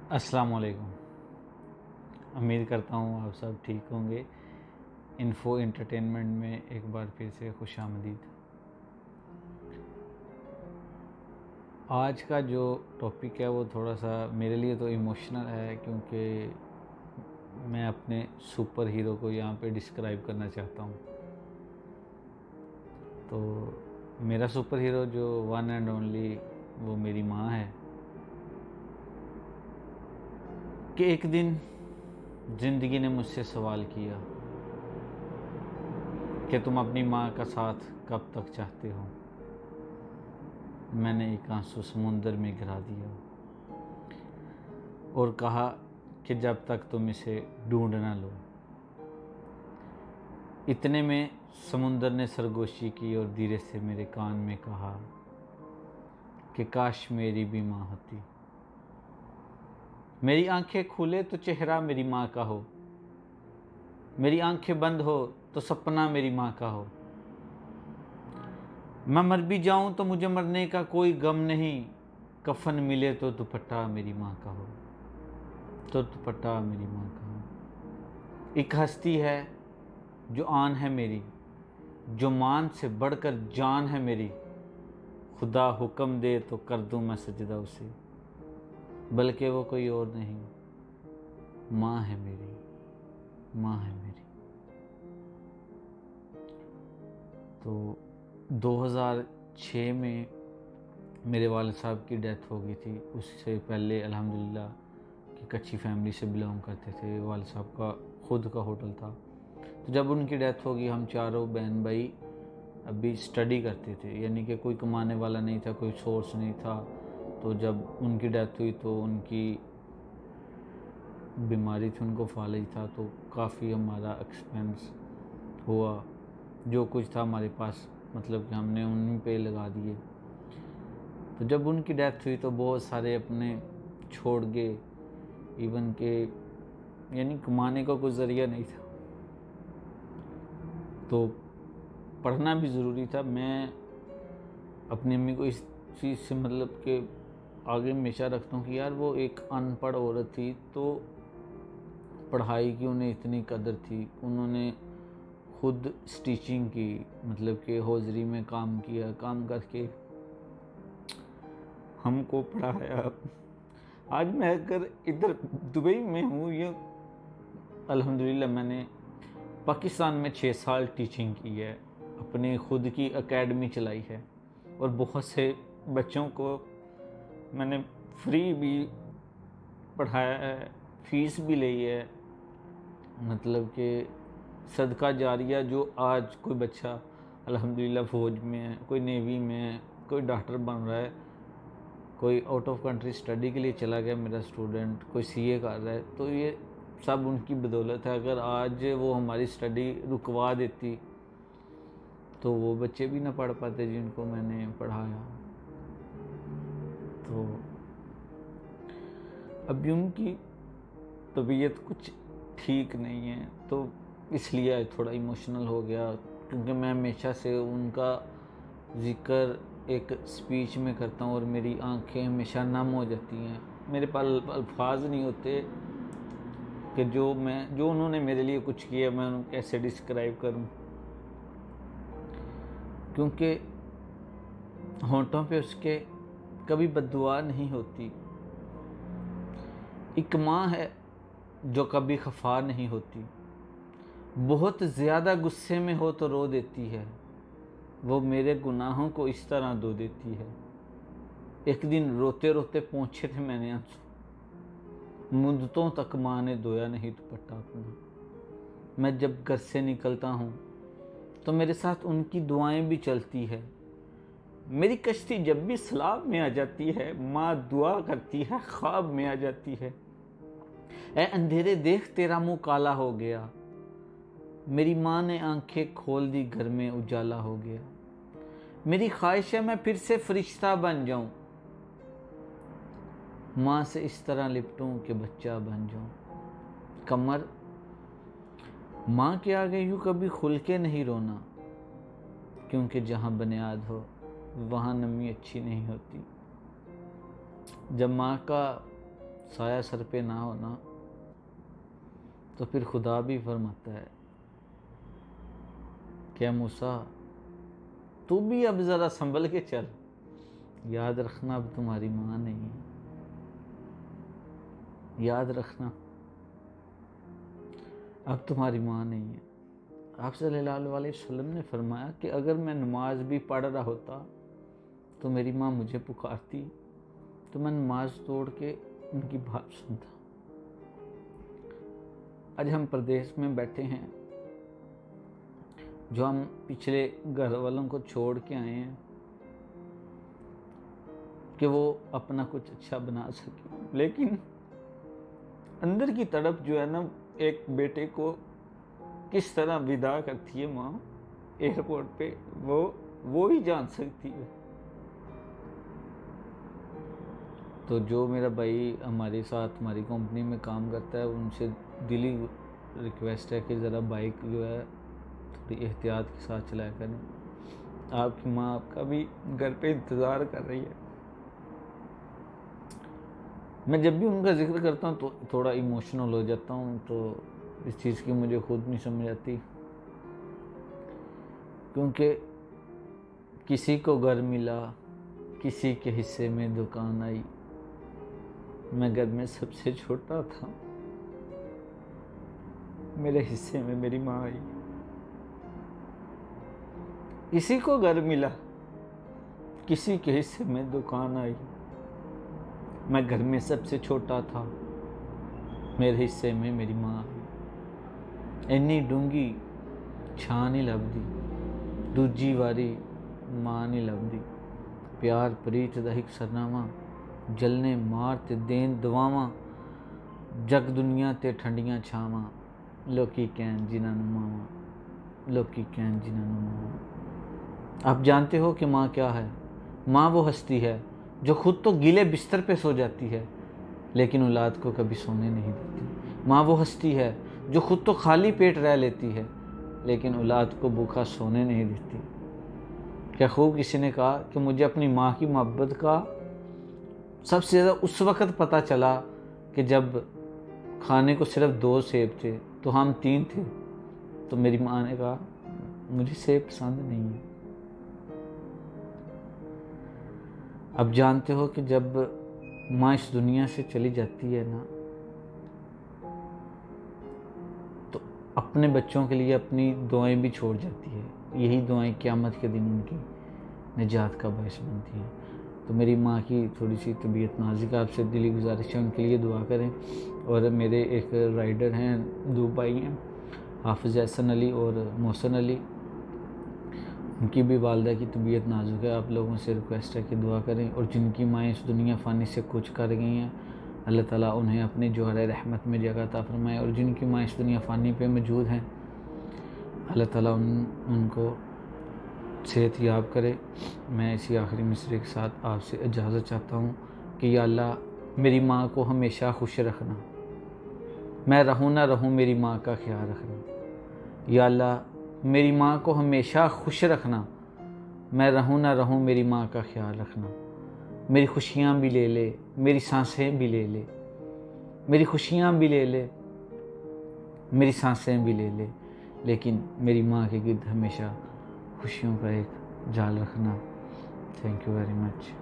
अस्सलाम वालेकुम। उम्मीद करता हूँ आप सब ठीक होंगे। इन्फो एंटरटेनमेंट में एक बार फिर से खुशामदीद। आज का जो टॉपिक है वो थोड़ा सा मेरे लिए तो इमोशनल है, क्योंकि मैं अपने सुपर हीरो को यहाँ पे डिस्क्राइब करना चाहता हूँ। तो मेरा सुपर हीरो जो वन एंड ओनली वो मेरी माँ है। कि एक दिन ज़िंदगी ने मुझसे सवाल किया कि तुम अपनी माँ का साथ कब तक चाहते हो। मैंने एक आंसू समुंदर में गिरा दिया और कहा कि जब तक तुम इसे ढूंढ ना लो। इतने में समुंदर ने सरगोशी की और धीरे से मेरे कान में कहा कि काश मेरी भी माँ होती। मेरी आंखें खुले तो चेहरा मेरी माँ का हो, मेरी आंखें बंद हो तो सपना मेरी माँ का हो। मैं मर भी जाऊं तो मुझे मरने का कोई गम नहीं, कफन मिले तो दुपट्टा मेरी माँ का हो, तो दुपट्टा मेरी माँ का हो। एक हस्ती है जो आन है मेरी, जो मान से बढ़कर जान है मेरी। खुदा हुक्म दे तो कर दूं मैं सजदा उसे, बल्कि वो कोई और नहीं, माँ है मेरी, माँ है मेरी। तो 2006 में मेरे वालिद साहब की डेथ हो गई थी। उससे पहले अल्हम्दुलिल्लाह कि एक अच्छी फैमिली से बिलोंग करते थे। वालिद साहब का खुद का होटल था। तो जब उनकी डेथ होगी हम चारों बहन भाई अभी स्टडी करते थे, यानी कि कोई कमाने वाला नहीं था, कोई सोर्स नहीं था। तो जब उनकी डेथ हुई तो उनकी बीमारी थी, उनको फालिज था, तो काफ़ी हमारा एक्सपेंस हुआ। जो कुछ था हमारे पास मतलब कि हमने उन पे लगा दिए। तो जब उनकी डेथ हुई तो बहुत सारे अपने छोड़ गए, इवन के यानी कमाने का कोई ज़रिया नहीं था, तो पढ़ना भी ज़रूरी था। मैं अपनी अम्मी को इस चीज़ से मतलब कि आगे हमेशा रखता हूँ कि यार वो एक अनपढ़ औरत थी, तो पढ़ाई की उन्हें इतनी कदर थी। उन्होंने खुद स्टिचिंग की, मतलब कि हौजरी में काम किया, काम करके हमको पढ़ाया। आज मैं अगर इधर दुबई में हूँ, ये अल्हम्दुलिल्लाह मैंने पाकिस्तान में 6 साल टीचिंग की है, अपनी खुद की एकेडमी चलाई है और बहुत से बच्चों को मैंने फ्री भी पढ़ाया है, फीस भी ली है। मतलब कि सदका जारिया, जो आज कोई बच्चा अल्हम्दुलिल्लाह फ़ौज में है, कोई नेवी में है, कोई डॉक्टर बन रहा है, कोई आउट ऑफ कंट्री स्टडी के लिए चला गया मेरा स्टूडेंट, कोई सीए कर रहा है, तो ये सब उनकी बदौलत है। अगर आज वो हमारी स्टडी रुकवा देती तो वो बच्चे भी ना पढ़ पाते जिनको मैंने पढ़ाया। तो अभी उनकी तबीयत कुछ ठीक नहीं है, तो इसलिए थोड़ा इमोशनल हो गया, क्योंकि मैं हमेशा से उनका ज़िक्र एक स्पीच में करता हूँ और मेरी आंखें हमेशा नम हो जाती हैं। मेरे पास अल्फाज नहीं होते कि जो उन्होंने मेरे लिए कुछ किया मैं उनको कैसे डिस्क्राइब करूँ, क्योंकि होंठों पे उसके कभी बद्दुआ नहीं होती। एक माँ है जो कभी खफा नहीं होती, बहुत ज़्यादा गुस्से में हो तो रो देती है, वो मेरे गुनाहों को इस तरह धो देती है। एक दिन रोते रोते पहुँचे थे मैंने आंसू, मुद्दतों तक माँ ने धोया नहीं दुपट्टा अपना। मैं जब घर से निकलता हूँ तो मेरे साथ उनकी दुआएं भी चलती है। मेरी कश्ती जब भी सलाब में आ जाती है, माँ दुआ करती है, ख्वाब में आ जाती है, ऐ अंधेरे देख तेरा मुंह काला हो गया। मेरी माँ ने आंखें खोल दी, घर में उजाला हो गया। मेरी ख्वाहिश है मैं फिर से फरिश्ता बन जाऊं, माँ से इस तरह लिपटूं कि बच्चा बन जाऊं। कमर, माँ के आगे यूं कभी खुल के नहीं रोना, क्योंकि जहाँ बुनियाद हो वहाँ नमी अच्छी नहीं होती। जब माँ का साया सर पे ना होना, तो फिर खुदा भी फरमाता है, क्या मूसा तू भी अब ज़रा संभल के चल, याद रखना अब तुम्हारी माँ नहीं है, याद रखना अब तुम्हारी माँ नहीं है। आप सल्लल्लाहु अलैहि वसल्लम ने फरमाया कि अगर मैं नमाज भी पढ़ रहा होता तो मेरी माँ मुझे पुकारती तो मैं नमाज तोड़ के उनकी बात सुनता। आज हम प्रदेश में बैठे हैं, जो हम पिछले घर वालों को छोड़ के आए हैं कि वो अपना कुछ अच्छा बना सके, लेकिन अंदर की तड़प जो है ना, एक बेटे को किस तरह विदा करती है माँ एयरपोर्ट पे, वो ही जान सकती है। तो जो मेरा भाई हमारे साथ हमारी कंपनी में काम करता है, उनसे दिली रिक्वेस्ट है कि ज़रा बाइक जो है थोड़ी एहतियात के साथ चलाया करें। आपकी माँ आपका भी घर पे इंतज़ार कर रही है। मैं जब भी उनका जिक्र करता हूँ तो थोड़ा इमोशनल हो जाता हूँ, तो इस चीज़ की मुझे खुद नहीं समझ आती, क्योंकि किसी को घर मिला, किसी के हिस्से में दुकान आई, मैं घर में सबसे छोटा था, मेरे हिस्से में मेरी माँ आई। किसी को घर मिला, किसी के हिस्से में दुकान आई, मैं घर में सबसे छोटा था, मेरे हिस्से में मेरी माँ आई। इन्नी डूंगी छां नहीं लभदी, दूजी वारी मां नहीं लभदी, प्यार प्रीत दा हिक सरनामा, जलने मार ते देन दवावां, जग दुनिया ते ठंडियां छावां, लोकी कहन जिन्हां नूं मावां, लोकी कहन जिन्हां नूं मावां। आप जानते हो कि माँ क्या है? माँ वो हस्ती है जो खुद तो गीले बिस्तर पे सो जाती है लेकिन औलाद को कभी सोने नहीं देती। माँ वो हस्ती है जो खुद तो खाली पेट रह लेती है लेकिन औलाद को भूखा सोने नहीं देती। क्या खूब किसी ने कहा कि मुझे अपनी माँ की मोहब्बत का सबसे ज़्यादा उस वक़्त पता चला कि जब खाने को सिर्फ 2 सेब थे तो हम 3 थे, तो मेरी माँ ने कहा मुझे सेब पसंद नहीं है। अब जानते हो कि जब माँ इस दुनिया से चली जाती है ना, तो अपने बच्चों के लिए अपनी दुआएं भी छोड़ जाती है। यही दुआएं क़यामत के दिन उनकी निजात का बायस बनती हैं। तो मेरी माँ की थोड़ी सी तबीयत नाजुक है, आपसे दिली गुजारिश है उनके लिए दुआ करें। और मेरे एक राइडर हैं, 2 भाई हैं, हाफिज़ एहसन अली और मोहसिन अली, उनकी भी वालदा की तबीयत नाजुक है। आप लोगों से रिक्वेस्ट है कि दुआ करें। और जिनकी माएँ इस दुनिया फ़ानी से कुछ कर गई हैं, अल्लाह ताला उन्हें अपनी जोहर रहमत में जगह अता फरमाए। और जिनकी माँ इस दुनिया फ़ानी पे मौजूद हैं, अल्लाह ताला उनको सेहत याब करे। मैं इसी आखिरी मिसरे के साथ आपसे इजाज़त चाहता हूँ कि या अल्लाह मेरी माँ को हमेशा खुश रखना, मैं रहूँ ना रहूँ मेरी माँ का ख्याल रखना। या अल्लाह मेरी माँ को हमेशा खुश रखना, मैं रहूँ ना रहूँ मेरी माँ का ख्याल रखना। मेरी खुशियाँ भी ले ले, मेरी सांसें भी ले ले, मेरी खुशियाँ भी ले ले, मेरी सांसें भी ले ले, लेकिन मेरी माँ के गिर्द हमेशा खुशियों का एक जाल रखना। Thank you very much.